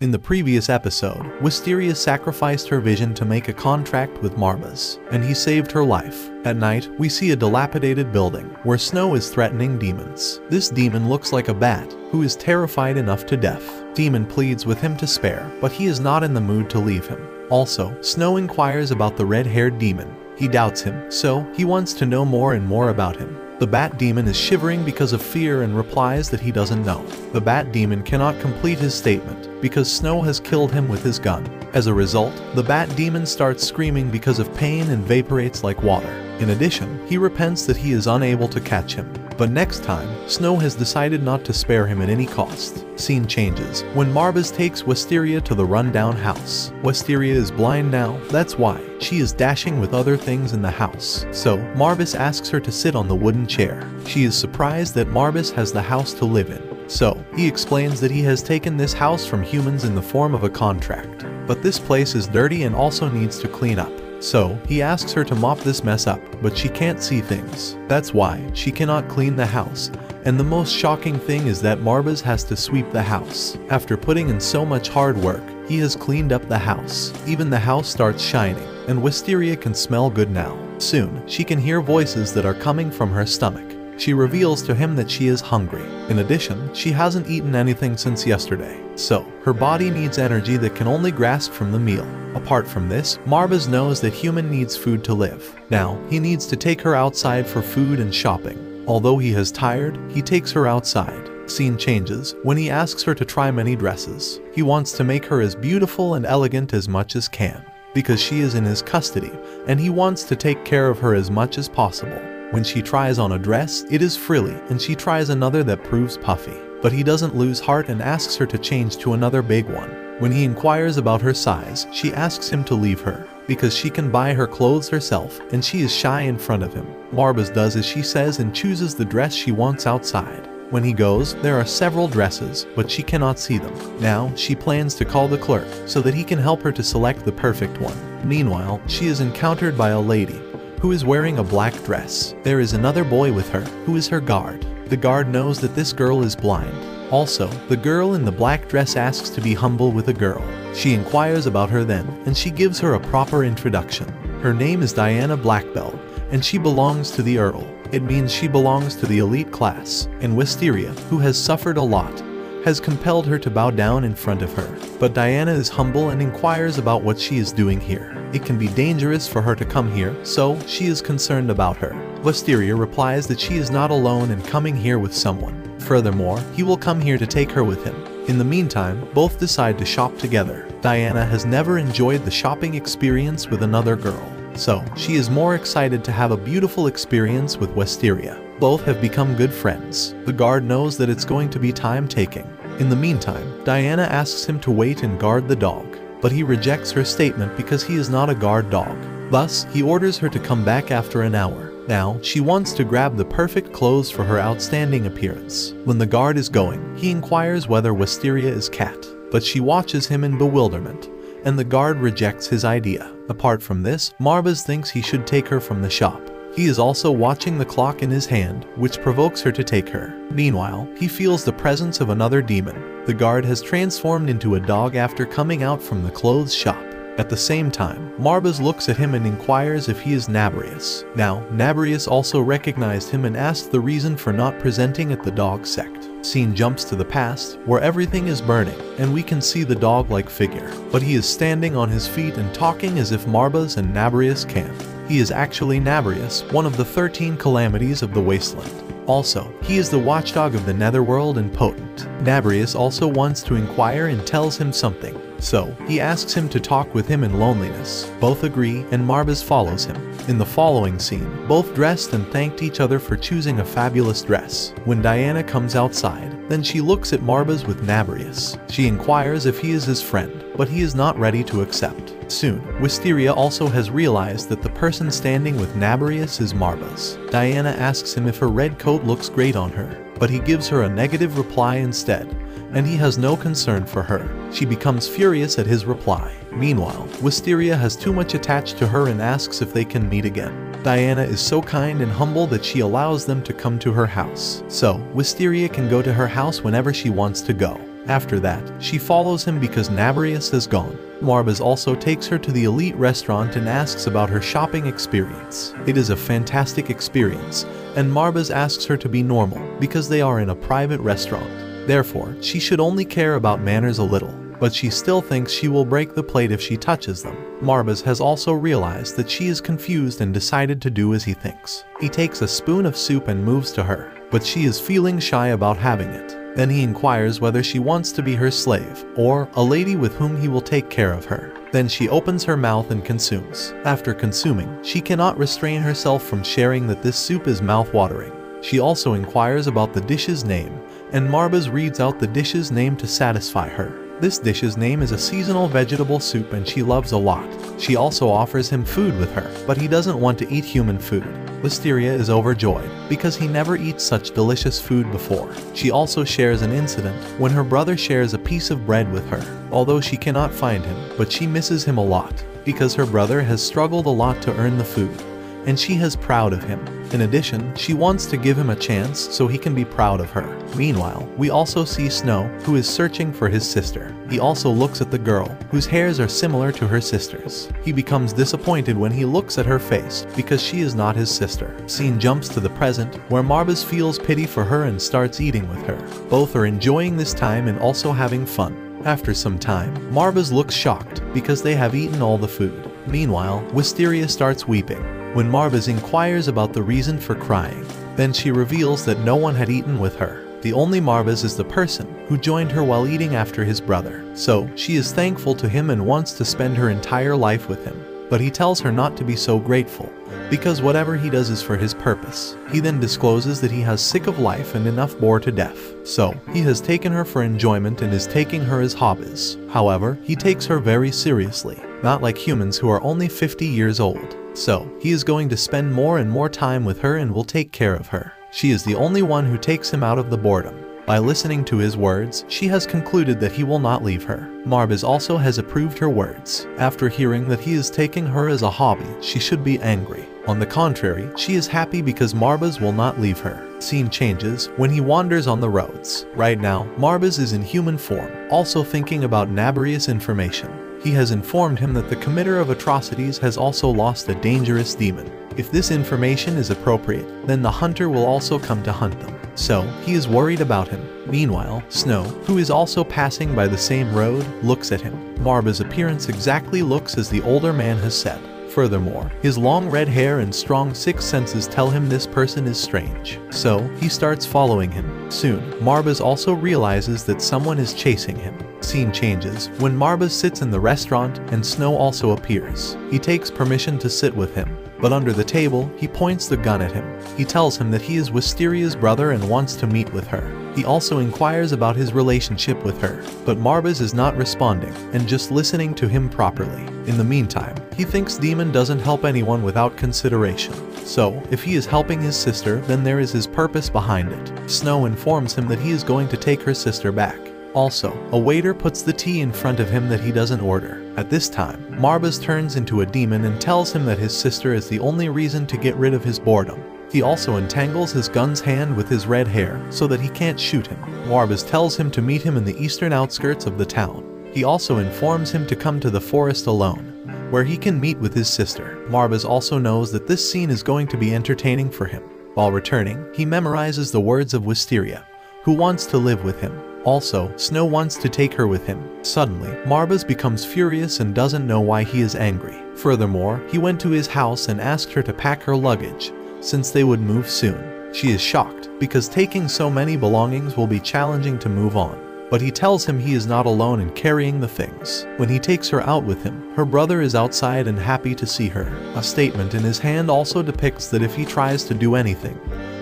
In the previous episode, Wisteria sacrificed her vision to make a contract with Marbas, and he saved her life. At night, we see a dilapidated building, where Snow is threatening demons. This demon looks like a bat, who is terrified enough to death. Demon pleads with him to spare, but he is not in the mood to leave him. Also, Snow inquires about the red-haired demon. He doubts him, so he wants to know more and more about him. The Bat Demon is shivering because of fear and replies that he doesn't know. The Bat Demon cannot complete his statement because Snow has killed him with his gun. As a result, the Bat Demon starts screaming because of pain and vaporates like water. In addition, he repents that he is unable to catch him. But next time, Snow has decided not to spare him at any cost. Scene changes when Marbas takes Wisteria to the rundown house. Wisteria is blind now, that's why. She is dashing with other things in the house. So, Marbas asks her to sit on the wooden chair. She is surprised that Marbas has the house to live in. So, he explains that he has taken this house from humans in the form of a contract. But this place is dirty and also needs to clean up. So, he asks her to mop this mess up, but she can't see things. That's why she cannot clean the house. And the most shocking thing is that Marbas has to sweep the house. After putting in so much hard work, he has cleaned up the house. Even the house starts shining, and Wisteria can smell good now. Soon, she can hear voices that are coming from her stomach. She reveals to him that she is hungry. In addition, she hasn't eaten anything since yesterday. So, her body needs energy that can only grasp from the meal. Apart from this, Marbas knows that human needs food to live. Now, he needs to take her outside for food and shopping. Although he is tired, he takes her outside. Scene changes when he asks her to try many dresses. He wants to make her as beautiful and elegant as much as can, because she is in his custody, and he wants to take care of her as much as possible. When she tries on a dress, it is frilly, and she tries another that proves puffy. But he doesn't lose heart and asks her to change to another big one. When he inquires about her size, she asks him to leave her, because she can buy her clothes herself, and she is shy in front of him. Marbas does as she says and chooses the dress she wants outside. When he goes, there are several dresses, but she cannot see them. Now, she plans to call the clerk, so that he can help her to select the perfect one. Meanwhile, she is encountered by a lady, who is wearing a black dress. There is another boy with her, who is her guard. The guard knows that this girl is blind. Also, the girl in the black dress asks to be humble with a girl. She inquires about her then, and she gives her a proper introduction. Her name is Diana Blackbell, and she belongs to the Earl. It means she belongs to the elite class, and Wisteria, who has suffered a lot, has compelled her to bow down in front of her. But Diana is humble and inquires about what she is doing here. It can be dangerous for her to come here, so she is concerned about her. Wisteria replies that she is not alone and coming here with someone. Furthermore, he will come here to take her with him. In the meantime, both decide to shop together. Diana has never enjoyed the shopping experience with another girl, so she is more excited to have a beautiful experience with Wisteria. Both have become good friends. The guard knows that it's going to be time taking. In the meantime, Diana asks him to wait and guard the dog, but he rejects her statement because he is not a guard dog. Thus, he orders her to come back after an hour. Now, she wants to grab the perfect clothes for her outstanding appearance. When the guard is going, he inquires whether Wisteria is Cat, but she watches him in bewilderment, and the guard rejects his idea. Apart from this, Marbas thinks he should take her from the shop. He is also watching the clock in his hand, which provokes her to take her. Meanwhile, he feels the presence of another demon. The guard has transformed into a dog after coming out from the clothes shop. At the same time, Marbas looks at him and inquires if he is Nabrius. Now, Nabrius also recognized him and asked the reason for not presenting at the dog sect. Scene jumps to the past, where everything is burning, and we can see the dog-like figure. But he is standing on his feet and talking as if Marbas and Nabrius can. He is actually Nabrius, one of the 13 calamities of the wasteland. Also, he is the watchdog of the netherworld and potent. Nabrius also wants to inquire and tells him something. So, he asks him to talk with him in loneliness. Both agree, and Marbas follows him. In the following scene, both dressed and thanked each other for choosing a fabulous dress. When Diana comes outside, then she looks at Marbas with Nabrius. She inquires if he is his friend, but he is not ready to accept. Soon, Wisteria also has realized that the person standing with Nabrius is Marbas. Diana asks him if her red coat looks great on her, but he gives her a negative reply instead, and he has no concern for her. She becomes furious at his reply. Meanwhile, Wisteria has too much attached to her and asks if they can meet again. Diana is so kind and humble that she allows them to come to her house. So, Wisteria can go to her house whenever she wants to go. After that, she follows him because Naberius has gone. Marbas also takes her to the elite restaurant and asks about her shopping experience. It is a fantastic experience, and Marbas asks her to be normal because they are in a private restaurant. Therefore, she should only care about manners a little, but she still thinks she will break the plate if she touches them. Marbas has also realized that she is confused and decided to do as he thinks. He takes a spoon of soup and moves to her, but she is feeling shy about having it. Then he inquires whether she wants to be her slave, or a lady with whom he will take care of her. Then she opens her mouth and consumes. After consuming, she cannot restrain herself from sharing that this soup is mouth-watering. She also inquires about the dish's name, and Marbas reads out the dish's name to satisfy her. This dish's name is a seasonal vegetable soup and she loves a lot. She also offers him food with her, but he doesn't want to eat human food. Wisteria is overjoyed because he never eats such delicious food before. She also shares an incident when her brother shares a piece of bread with her, although she cannot find him, but she misses him a lot because her brother has struggled a lot to earn the food, and she is proud of him. In addition, she wants to give him a chance so he can be proud of her. Meanwhile, we also see Snow, who is searching for his sister. He also looks at the girl, whose hairs are similar to her sister's. He becomes disappointed when he looks at her face, because she is not his sister. Scene jumps to the present, where Marbas feels pity for her and starts eating with her. Both are enjoying this time and also having fun. After some time, Marbas looks shocked, because they have eaten all the food. Meanwhile, Wisteria starts weeping when Marbas inquires about the reason for crying. Then she reveals that no one had eaten with her. The only Marbas is the person who joined her while eating after his brother. So, she is thankful to him and wants to spend her entire life with him. But he tells her not to be so grateful, because whatever he does is for his purpose. He then discloses that he has sick of life and enough bore to death. So, he has taken her for enjoyment and is taking her as hobbies. However, he takes her very seriously, not like humans who are only 50 years old. So, he is going to spend more and more time with her and will take care of her. She is the only one who takes him out of the boredom. By listening to his words, she has concluded that he will not leave her. Marbas also has approved her words. After hearing that he is taking her as a hobby, she should be angry. On the contrary, she is happy because Marbas will not leave her. Scene changes when he wanders on the roads. Right now, Marbas is in human form, also thinking about Naberius' information. He has informed him that the committer of atrocities has also lost a dangerous demon. If this information is appropriate, then the hunter will also come to hunt them. So, he is worried about him. Meanwhile, Snow, who is also passing by the same road, looks at him. Marbas' appearance exactly looks as the older man has said. Furthermore, his long red hair and strong sixth senses tell him this person is strange. So, he starts following him. Soon, Marbas also realizes that someone is chasing him. Scene changes when Marbas sits in the restaurant and Snow also appears. He takes permission to sit with him, but under the table, he points the gun at him. He tells him that he is Wisteria's brother and wants to meet with her. He also inquires about his relationship with her, but Marbas is not responding and just listening to him properly. In the meantime, he thinks Demon doesn't help anyone without consideration. So, if he is helping his sister, then there is his purpose behind it. Snow informs him that he is going to take her sister back. Also, a waiter puts the tea in front of him that he doesn't order. At this time, Marbas turns into a demon and tells him that his sister is the only reason to get rid of his boredom. He also entangles his gun's hand with his red hair so that he can't shoot him. Marbas tells him to meet him in the eastern outskirts of the town. He also informs him to come to the forest alone, where he can meet with his sister. Marbas also knows that this scene is going to be entertaining for him. While returning, he memorizes the words of Wisteria, who wants to live with him. Also, Snow wants to take her with him. Suddenly, Marbas becomes furious and doesn't know why he is angry. Furthermore, he went to his house and asked her to pack her luggage, since they would move soon. She is shocked, because taking so many belongings will be challenging to move on. But he tells him he is not alone in carrying the things. When he takes her out with him, her brother is outside and happy to see her. A statement in his hand also depicts that if he tries to do anything,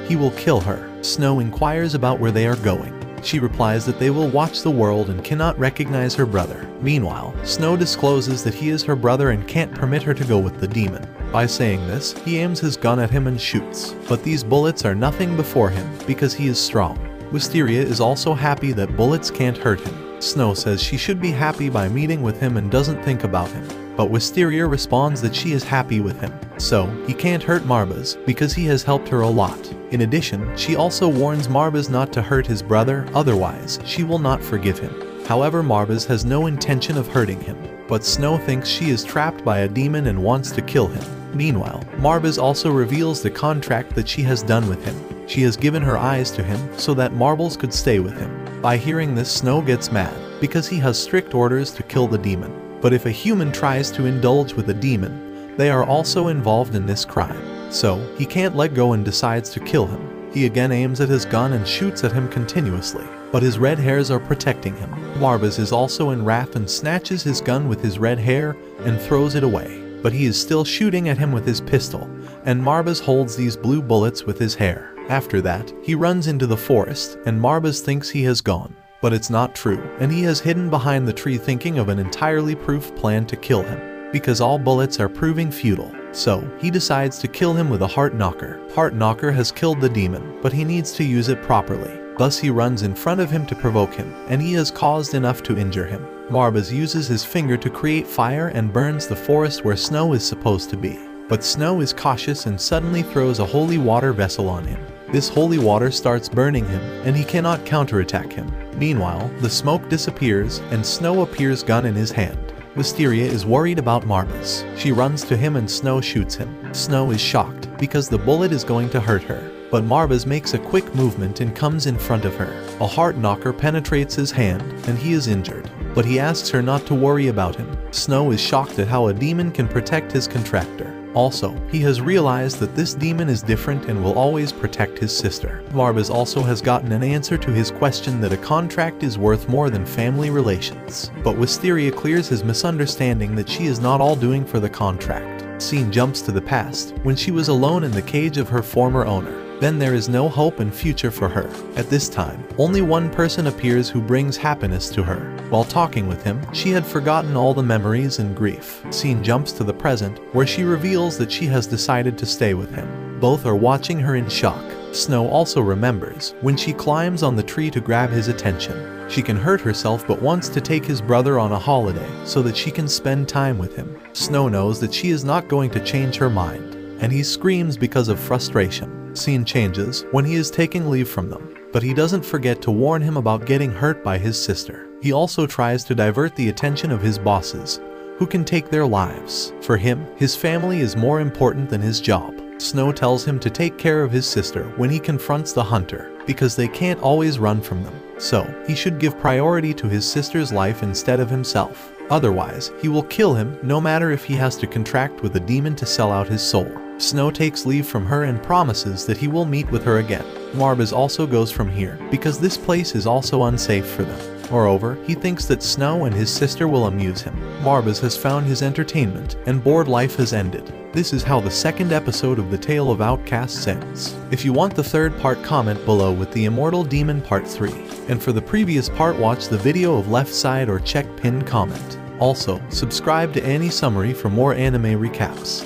he will kill her. Snow inquires about where they are going. She replies that they will watch the world and cannot recognize her brother. Meanwhile, Snow discloses that he is her brother and can't permit her to go with the demon. By saying this, he aims his gun at him and shoots. But these bullets are nothing before him, because he is strong. Wisteria is also happy that bullets can't hurt him. Snow says she should be happy by meeting with him and doesn't think about him. but Wisteria responds that she is happy with him, so he can't hurt Marbas because he has helped her a lot. In addition, she also warns Marbas not to hurt his brother, otherwise she will not forgive him. However, Marbas has no intention of hurting him, but Snow thinks she is trapped by a demon and wants to kill him. Meanwhile, Marbas also reveals the contract that she has done with him. She has given her eyes to him so that Marbles could stay with him. By hearing this, Snow gets mad because he has strict orders to kill the demon. But if a human tries to indulge with a demon, they are also involved in this crime. So, he can't let go and decides to kill him. He again aims at his gun and shoots at him continuously, but his red hairs are protecting him. Marbas is also in wrath and snatches his gun with his red hair and throws it away. But he is still shooting at him with his pistol, and Marbas holds these blue bullets with his hair. After that, he runs into the forest, and Marbas thinks he has gone. But it's not true, and he has hidden behind the tree thinking of an entirely proof plan to kill him, because all bullets are proving futile. So, he decides to kill him with a heart knocker. Heart knocker has killed the demon, but he needs to use it properly. Thus he runs in front of him to provoke him, and he has caused enough to injure him. Marbas uses his finger to create fire and burns the forest where Snow is supposed to be. But Snow is cautious and suddenly throws a holy water vessel on him. This holy water starts burning him, and he cannot counterattack him. Meanwhile, the smoke disappears, and Snow appears, gun in his hand. Wisteria is worried about Marbas. She runs to him and Snow shoots him. Snow is shocked because the bullet is going to hurt her. But Marbas makes a quick movement and comes in front of her. A heart knocker penetrates his hand, and he is injured. But he asks her not to worry about him. Snow is shocked at how a demon can protect his contractor. Also, he has realized that this demon is different and will always protect his sister. Marbas also has gotten an answer to his question that a contract is worth more than family relations. But Wisteria clears his misunderstanding that she is not all doing for the contract. Scene jumps to the past, when she was alone in the cage of her former owner. Then there is no hope and future for her. At this time, only one person appears who brings happiness to her. While talking with him, she had forgotten all the memories and grief. Scene jumps to the present, where she reveals that she has decided to stay with him. Both are watching her in shock. Snow also remembers when she climbs on the tree to grab his attention. She can hurt herself but wants to take his brother on a holiday so that she can spend time with him. Snow knows that she is not going to change her mind, and he screams because of frustration. Scene changes when he is taking leave from them, but he doesn't forget to warn him about getting hurt by his sister. He also tries to divert the attention of his bosses, who can take their lives. For him, his family is more important than his job. Snow tells him to take care of his sister when he confronts the hunter, because they can't always run from them. So, he should give priority to his sister's life instead of himself. Otherwise, he will kill him no matter if he has to contract with a demon to sell out his soul. Snow takes leave from her and promises that he will meet with her again. Marbas also goes from here, because this place is also unsafe for them. Moreover, he thinks that Snow and his sister will amuse him. Marbas has found his entertainment, and bored life has ended. This is how the second episode of the Tale of Outcasts ends. If you want the third part, comment below with the Immortal Demon Part 3. And for the previous part, watch the video of left side or check pinned comment. Also, subscribe to Annie Summary for more anime recaps.